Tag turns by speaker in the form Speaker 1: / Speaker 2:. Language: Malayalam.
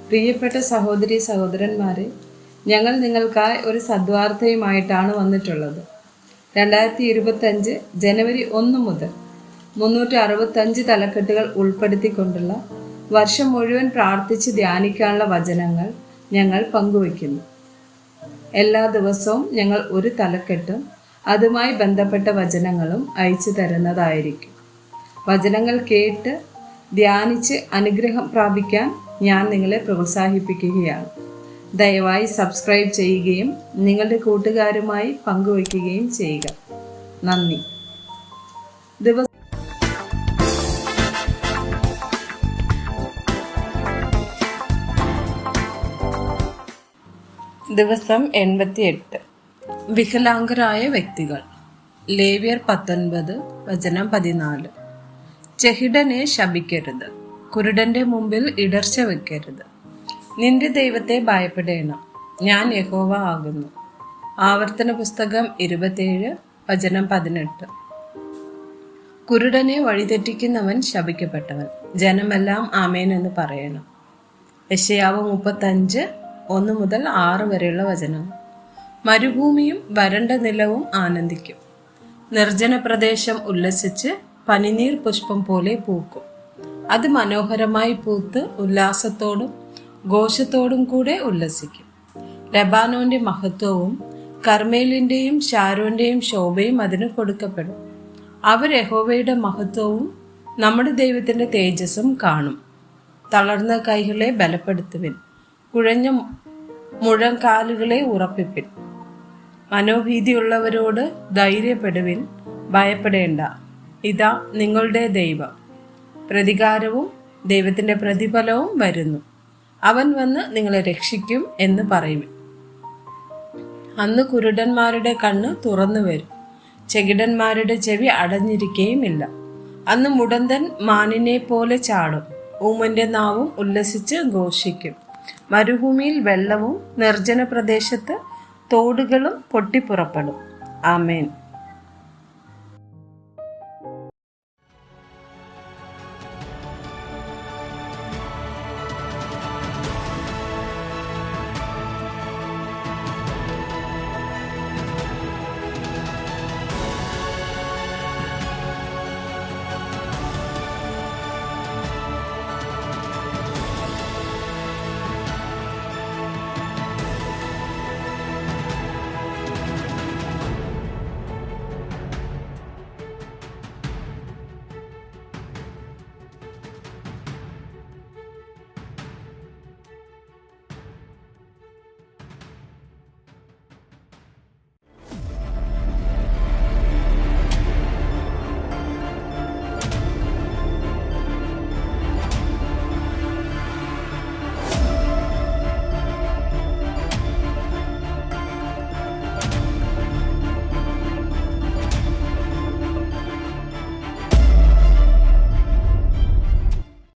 Speaker 1: പ്രിയപ്പെട്ട സഹോദരി സഹോദരന്മാരെ, ഞങ്ങൾ നിങ്ങൾക്കായി ഒരു സദ്വാർത്തയുമായിട്ടാണ് വന്നിട്ടുള്ളത്. 2025 ജനുവരി 1 മുതൽ 365 തലക്കെട്ടുകൾ ഉൾപ്പെടുത്തിക്കൊണ്ടുള്ള വർഷം മുഴുവൻ പ്രാർത്ഥിച്ച് ധ്യാനിക്കാനുള്ള വചനങ്ങൾ ഞങ്ങൾ പങ്കുവയ്ക്കുന്നു. എല്ലാ ദിവസവും ഞങ്ങൾ ഒരു തലക്കെട്ടും അതുമായി ബന്ധപ്പെട്ട വചനങ്ങളും അയച്ചു തരുന്നതായിരിക്കും. വചനങ്ങൾ കേട്ട് ധ്യാനിച്ച് അനുഗ്രഹം പ്രാപിക്കാൻ ഞാൻ നിങ്ങളെ പ്രോത്സാഹിപ്പിക്കുകയാണ്. ദയവായി സബ്സ്ക്രൈബ് ചെയ്യുകയും നിങ്ങളുടെ കൂട്ടുകാരുമായി പങ്കുവയ്ക്കുകയും ചെയ്യുക. നന്ദി. ദിവസം 88. വികലാംഗരായ വ്യക്തികൾ. ലേവ്യർ 19 വചനം 14. ചെഹിടനെ ശപിക്കരുത്, കുരുടന്റെ മുമ്പിൽ ഇടർച്ച വെക്കരുത്. നിന്റെ ദൈവത്തെ ഭയപ്പെടേണം, ഞാൻ യഹോവ ആകുന്നു. ആവർത്തന പുസ്തകം 27 വചനം 18. കുരുടനെ വഴിതെറ്റിക്കുന്നവൻ ശപിക്കപ്പെട്ടവൻ. ജനമെല്ലാം ആമേൻ എന്ന് പറയണം. യെശയ്യാവ് 35 1 മുതൽ 6 വരെയുള്ള വചനങ്ങൾ. മരുഭൂമിയും വരണ്ട നിലവും ആനന്ദിക്കും, നിർജ്ജന പ്രദേശം ഉല്ലസിച്ച് പനിനീർ പുഷ്പം പോലെ പൂക്കും. അത് മനോഹരമായി പൂത്ത് ഉല്ലാസത്തോടും ഘോഷത്തോടും കൂടെ ഉല്ലസിക്കും. ലെബാനോന്റെ മഹത്വവും കർമേലിന്റെയും ഷാരോന്റെയും ശോഭയും അതിന് കൊടുക്കപ്പെടും. അവർ യഹോവയുടെ മഹത്വവും നമ്മുടെ ദൈവത്തിന്റെ തേജസ്സും കാണും. തളർന്ന കൈകളെ ബലപ്പെടുത്തുവിൻ, കുഴഞ്ഞ മുഴങ്കാലുകളെ ഉറപ്പിപ്പിൻ. മനോഭീതിയുള്ളവരോട് ധൈര്യപ്പെടുവിൻ, ഭയപ്പെടേണ്ട. ഇതാ നിങ്ങളുടെ ദൈവം. പ്രതികാരവും ദൈവത്തിന്റെ പ്രതിഫലവും വരുന്നു. അവൻ വന്ന് നിങ്ങളെ രക്ഷിക്കും എന്ന് പറയുവിൻ. അന്ന് കുരുടന്മാരുടെ കണ്ണ് തുറന്നു വരും, ചെകിടന്മാരുടെ ചെവി അടഞ്ഞിരിക്കുകയുമില്ല. അന്ന് മുടന്തൻ മാനിനെ പോലെ ചാടും, ഊമന്റെ നാവും ഉല്ലസിച്ച് ഘോഷിക്കും. മരുഭൂമിയിൽ വെള്ളവും നിർജ്ജന പ്രദേശത്ത് തോടുകളും പൊട്ടിപ്പുറപ്പെടും. ആമേൻ.